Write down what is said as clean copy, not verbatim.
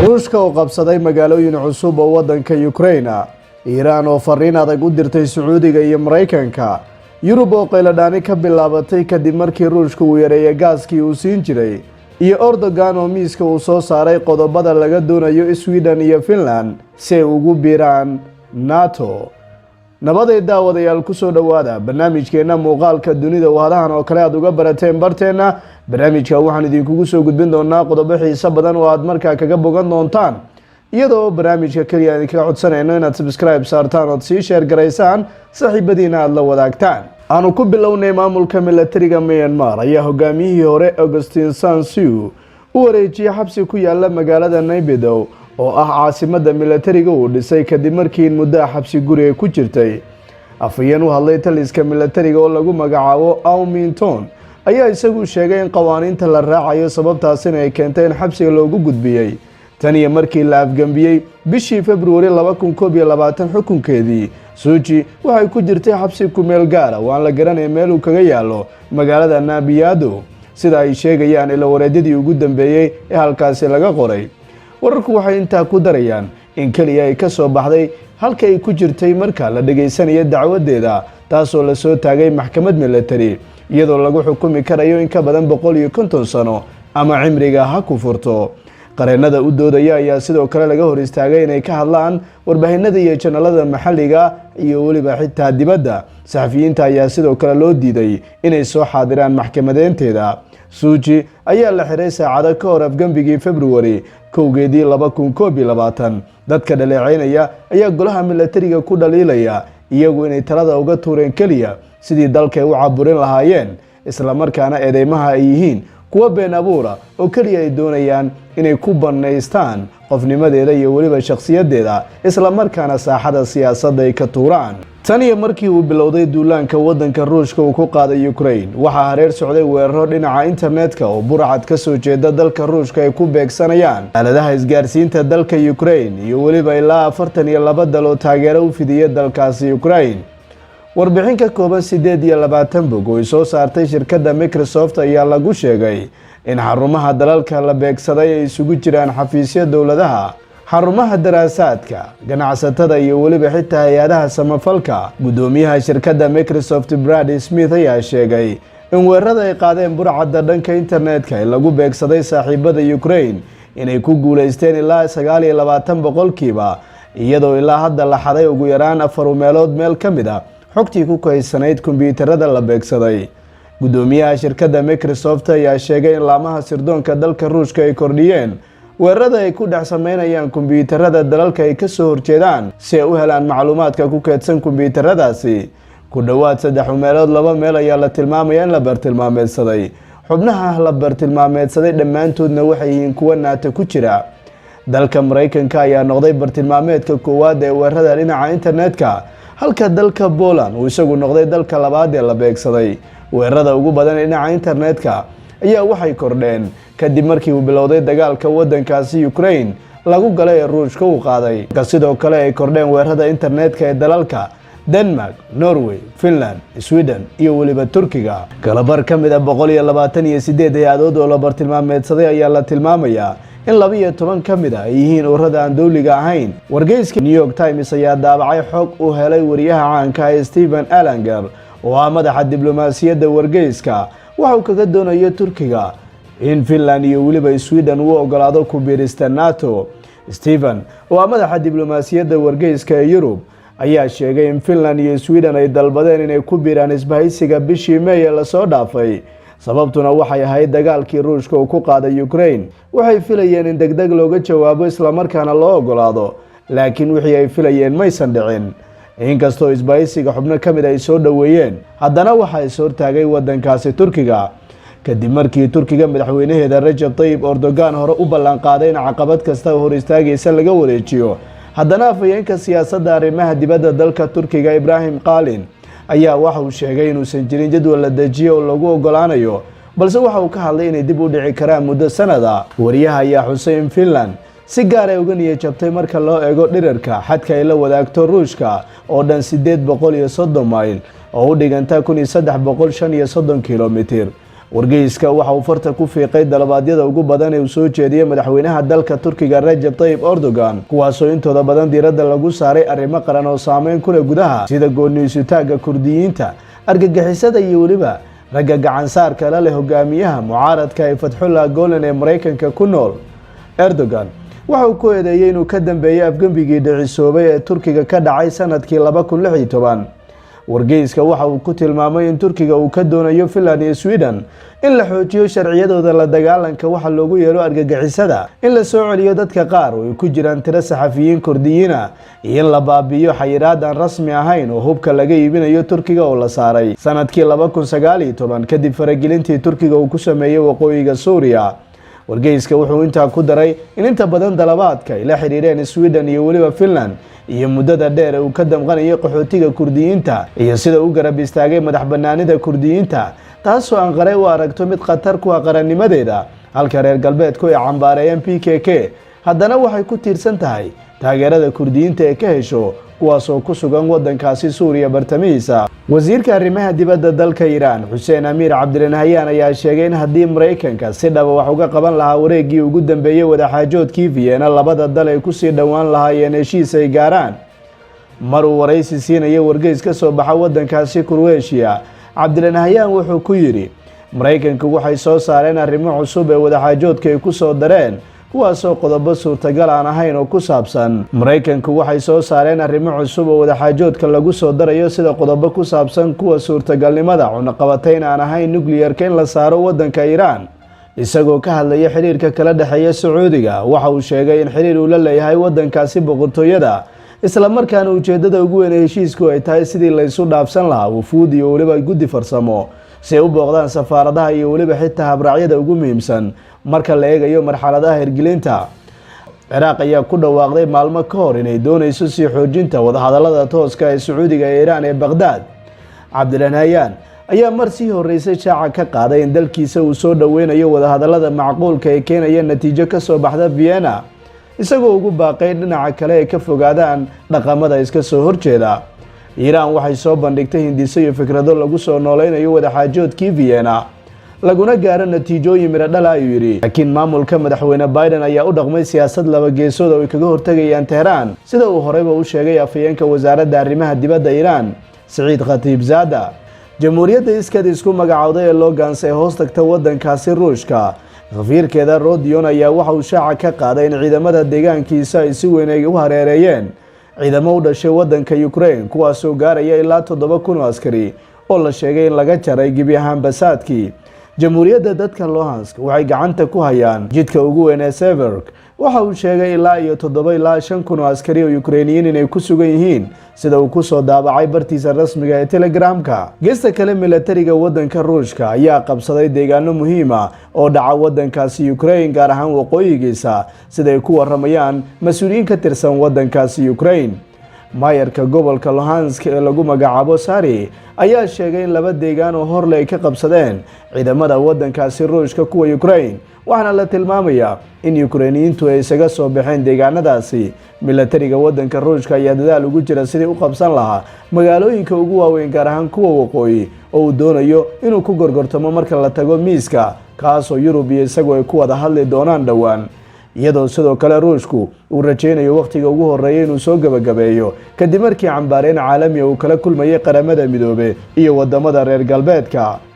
ruushka oo qabsaday magaalooyin cusub oo wadanka Ukraine, Iiraan oo fariin adag u dirtay Sacuudiga iyo Mareykanka, Yurub oo qayladhaani ka bilaabatay kadib markii ruushku uu yareeyay gaaskii uu siin jiray, iyo Erdogan oo miiska uu soo saaray qodobada laga doonayo Sweden iyo Finland si ay ugu biiraan NATO. nabaday daawadayaal ku soo dhawaada barnaamijkeena muuqaalka dunida wadahan oo kale aad uga barateen barteena. barnaamijka waxaan idinkugu soo gudbin doonaa qodobo xiiso badan oo aad markaa kaga bogan doontaan, iyadoo barnaamijka kaliya idinkaga codsanayno inaad subscribe saartaan oo sii share garaysaan saaxiibadiina aad la wadaagtaan. aanu ku bilownay maamulka militariga Myanmar ayaa hogaamiyihii hore Augustin Sansu u wareejiyay xabsi ku yaala magaalada Naypyidaw oo ah caasimada militariga uu dhisay kadib markii muddo xabsi guri ku jirtay. afayeen u hadlay taliska militariga oo lagu magacaabo Aung Min Ton ayaa isagu sheegay in qawaaniinta la raacayo sababtaasina ay keentay in xabsiga loogu gudbiyay tan iyo markii la afgambiyay bishii February 2021 xukunkeedii. Suuji waxay ku jirtay xabsi ku meel gaar ah oo aan la garanay meel uu kaga yaalo magaalada Naypyidaw, sida ay sheegayaan ila wareedadii ugu dambeeyay ee halkaasi laga qoray. wararku waxay intaa ku darayaan in kaliya ay ka soo baxday halka ay ku jirtay marka la dhageysanayo dacwadeeda, taasoo la soo taagay maxkamad military iyadoo lagu xukumi karayo in ka badan 150 sano ama cimriga ha ku furto. qareenada u doodaya ayaa sidoo kale laga hor istaagay inay ka hadlaan warbaahinada iyo channelada maxalliga iyo waliba xitaa dibadda. saxafiyiinta ayaa sidoo kale loo diiday inay soo xaadiraan maxkamadeynteeda. Suuji ayaa la xiray saacado ka hor afgambigii February 2021. dadka dhaleeceynaya ayaa golaha militariga ku dhaliilaya iyagu inay talada uga tuureen kaliya sidii dalka u caburin lahaayeen, isla markaana eedeymaha ay yihiin kuwa been abuura oo kaliya ay doonayaan inay ku banaystaan qofnimadeeda iyo waliba shakhsiyadeeda, isla markaana saaxada siyaasadda ay ka tuuraan. tan iyo markii uu bilowday duulaanka wadanka Ruushka uu ku qaaday Ukraine, waxaa hareer socday weeraro dhinaca internetka oo burcad ka soo jeeda dalka Ruushka ay ku beegsanayaan aaladaha isgaarsiinta dalka Ukraine iyo waliba ilaa 42 dal oo taageero u fidiyay dalkaasi Ukraine. warbixin ka kooban 28 bog oo soo saartay shirkadda Microsoft ayaa lagu sheegay in xarumaha dalalka la beegsaday ay isugu jiraan xafiisyo dowladaha, xarumaha daraasaadka, ganacsatada iyo waliba xitaa hay'adaha samafalka. gudoomiyaha shirkadda Microsoft Brad Smith ayaa sheegay in weerarada ay qaadeen burcadda dhanka internetka ee lagu beegsaday saaxiibada Ukraine inay ku guuleysteen ilaa 29%, iyadoo ilaa hadda la xaday ugu yaraan 4 meelood meel ka mid ah xogtii ku kaysanayd kombiyuutarada la beegsaday. gudoomiyaha shirkadda Microsoft ayaa sheegay in laamaha sirdoonka dalka Ruushka ay kordhiyeen weerarada ay ku dhex sameynayaan kombiyuutarada dalalka ay ka soo horjeedaan si ay u helaan macluumaadka ku kaydsan kombiyuutaradaasi. ku dhawaad 3 meelood 2 meel ayaa la tilmaamayaa in la bartilmaameedsaday. xubnaha la bartilmaameedsaday dhammaantoodna waxay yihiin kuwa NATO ku jira. dalka Mareykanka ayaa noqday bartilmaameedka koowaad ee weerarada dhinaca internetka, halka dalka Poland uu isagu noqday dalka labaad ee la beegsaday. weerarada ugu badan ee dhinaca internetka ayaa waxay kordheen kadib markii uu bilowday dagaalka wadankaasi Ukraine lagu galay ee Ruushka uu qaaday. sidoo kale ay kordheen weerarada internetka ee dalalka Denmark, Norway, Finland, Sweden iyo waliba Turkiga. kalabar ka mid ah 128 hay'adood oo la bartilmaameedsaday ayaa la tilmaamayaa in 12 ka mid ah ay yihiin ururada aan dawliga ahayn. wargeyska New York Times ayaa daabacay xog uu helay wariyaha caanka ah Stephen Alanger oo ah madaxa diblomaasiyadda wargeyska. waxa uu kaga doonayo Turkiga in Finland iyo waliba Sweden uu ogolaado ku biirista NATO. Stephen oo ah madaxa diblomaasiyadda wargeyska ee Yurub ayaa sheegay in Finland iyo Sweden ay dalbadeen inay ku biiraan isbahaysiga bishii May ee la soo dhaafay. sababtuna waxay ahayd dagaalkii Ruushka uu ku qaaday Ukraine. waxay filayeen in degdeg looga jawaabo isla markaana loo ogolaado, laakiin wixii ay filayeen maysan dhicin. inkastoo isbahaysiga xubno ka mid ay soo dhaweeyeen, haddana waxay soo taagay wadankaasi Turkiga kadib markii Turkiga madaxweynaheeda Recep Tayyip Erdogan hore u ballan qaaday in caqabad kasta oo hor istaagaysa laga wareejiyo. haddana afayeenka siyaasadda arrimaha dibadda dalka Turkiga Ibrahim Kalin ayaa waxa uu sheegay inuusan jirin jadwal la dejiyo oo lagu ogolaanayo, balse waxa uu ka hadlay inay dib u dhici karaan muddo sanada. wariyaha ayaa xusay in Finland si gaar ah uga niyad jabtay marka loo eego dhirarka xadka ay la wadaagto Ruushka oo dhan 830 mayl oo u dhiganta 1335 kilomitir. wargeyska waxa uu farta ku fiiqay dalabaadyada ugu badan ee uu soo jeediyey madaxweynaha dalka Turkiga Recep Tayyip Erdogan, kuwaasoo intooda badan diiradda lagu saaray arrimo qaran oo saameyn ku leh gudaha sida go'aansiyowga Kurdiyiinta, argagixisada iyo weliba ragga gacan saarka la leh hogaamiyaha mucaaradka ee Fethullah Gulen ee Mareykanka ku nool. Erdogan waxa uu ku eedeeyay inuu ka dambeeyay afgambigii dhicisoobay ee Turkiga ka dhacay sanadkii 2016. wargeyska waxa uu ku tilmaamay in Turkiga uu ka doonayo Finland iyo Sweden in la xoojiyo sharciyadooda la dagaalanka waxa loogu yeero argagixisada, in la soo celiyo dadka qaar oo ay ku jiraan tiro saxafiyiin Kurdiyiina, iyo in la baabiyo xayiraad aan rasmi ahayn oo hubka laga iibinayo Turkiga oo la saaray sanadkii 2019 kadib faragelintii Turkiga uu ku sameeyay waqooyiga Suuriya. wargeyska wuxuu intaa ku daray in inta badan dalabaadka ay la xiriireen Sweden iyo weliba Finland iyo muddada dheer uu ka damqanayo qaxootiga Kurdiyiinta iyo sida uu garab istaagay madax banaanida Kurdiyiinta, taasoo Ankara u aragto mid khatar ku ah qarannimadeeda, halka reer galbeedku ay cambaareeyeen PKK. haddana waxay ku tiirsan tahay taageerada Kurdiyiinta ee ka hesho kuwaasoo ku sugan wadankaasi Suuriya bartamihiisa. wasiirka arrimaha dibadda dalka Iran Hussein Amir Cabdilnahyan ayaa sheegay in haddii Mareykanka si dhab wax uga qaban lahaa wareegii ugu dambeeyay wadaxaajoodkii Vienna, labada dal ay ku sii dhowaan lahaayeen heshiis ay gaaraan. mar uu waraysi siinayay wargeys ka soo baxa wadankaasi Croatia, Cabdilnahyan wuxuu ku yiri Mareykanku waxay soo saareen arrimo cusub ee wadaxaajoodka ay ku soo dareen, kuwaasoo qodobo suurtagal aan ahayn oo ku saabsan. Mareykanku waxay soo saareen arrimo cusub oo wadaxaajoodka lagu soo darayo sida qodobo ku saabsan kuwa suurtagalnimada cunaqabatayn aan ahayn nuclear-ka in la saaro wadanka Iran. isagoo ka hadlaya xiriirka kala dhaxeeya Sacuudiga, waxa uu sheegay in xiriir uu la leeyahay wadankaasi boqortooyada, isla markaana ujeedada ugu weyn ee heshiisku ay tahay sidii la isu dhaafsan lahaa wufuud iyo weliba guddi farsamo si ay u booqdaan safaaradaha iyo weliba xitaa habraacyada ugu muhiimsan marka la eegayo marxaladaha hirgelinta. Ciraaq ayaa ku dhawaaqday maalmo ka hor inay doonayso sii xoojinta wadahadalada tooska ee Sacuudiga ee Iran ee Baghdad. Cabdilnahyan ayaa mar sii horeysay shaaca ka qaaday in dalkiisa uu soo dhaweynayo wadahadalada macquulka ee keenaya natiijo ka soo baxda Vienna, isagoo ugu baaqay dhinaca kale ee ka fogaadaan dhaqamada iska soo horjeeda. Iran waxay soo bandhigtay hindiso iyo fikrado lagu soo nooleynayo wadaxaajoodkii Vienna laguna gaaro natiijooyin miro dhal ah, ayuu yiri. laakiin maamulka madaxweyne Biden ayaa u dhaqmay siyaasad laba geesood oo ay kaga hortagayaan Tehran, sida uu horeyba u sheegay afhayeenka wasaaradda arrimaha dibadda Iran Saeed Khatibzadeh. jamhuuriyadda iskad isku magacowday ee Lugansk ee hoos tagta wadankaasi Ruushka, safiirkeeda Rodion ayaa waxa uu shaaca ka qaaday in ciidamada deegaankiisa ay si weyn u hareereeyeen ciidamo u dhashay wadanka Ukraine, kuwaasoo gaaraya ilaa 7,000 oo askari oo la sheegay in laga jaray gebi ahaan basaadkii. jamhuuriyadda dadka Luhansk waxay gacanta ku hayaan jidka ugu weyn ee Seversk. waxa uu sheegay ilaa 7 ilaa 5,000 oo askari oo Ukrainiyiin inay ku sugan yihiin, sida uu ku soo daabacay bartiisa rasmiga ee Telegramka. geesta kale, militariga wadanka Ruushka ayaa qabsaday deegaano muhiim ah oo dhaca wadankaasi Ukraine, gaar ahaan waqooyigiisa, sida ay ku waramayaan mas'uuliyiin ka tirsan wadankaasi Ukraine. maayarka gobolka Luhansk ee lagu magacaabo Sari ayaa sheegay in 2 deegaan oo horle ay ka qabsadeen ciidamada wadankaasi Ruushka kuwa Ukraine, waxaana la tilmaamayaa in Ukrainiyiintu ay isaga soo baxeen deegaanadaasi. militariga wadanka Ruushka ayaa dadaal ugu jira sidii u qabsan lahaa magaalooyinka ugu waaweyn, gaar ahaan kuwa waqooyi, oo uu doonayo inuu ku gorgortamo marka la tago miiska, kaasoo Yurub iyo isagu ay ku wada hadli doonaan dhowaan. iyadoo sidoo kale Ruushku uu rajeynayo waqtiga ugu horeeya inuu soo gabagabeeyo kadib markii cambaareen caalami uu kala kulmayay qaramada midoobe iyo wadamada reer galbeedka.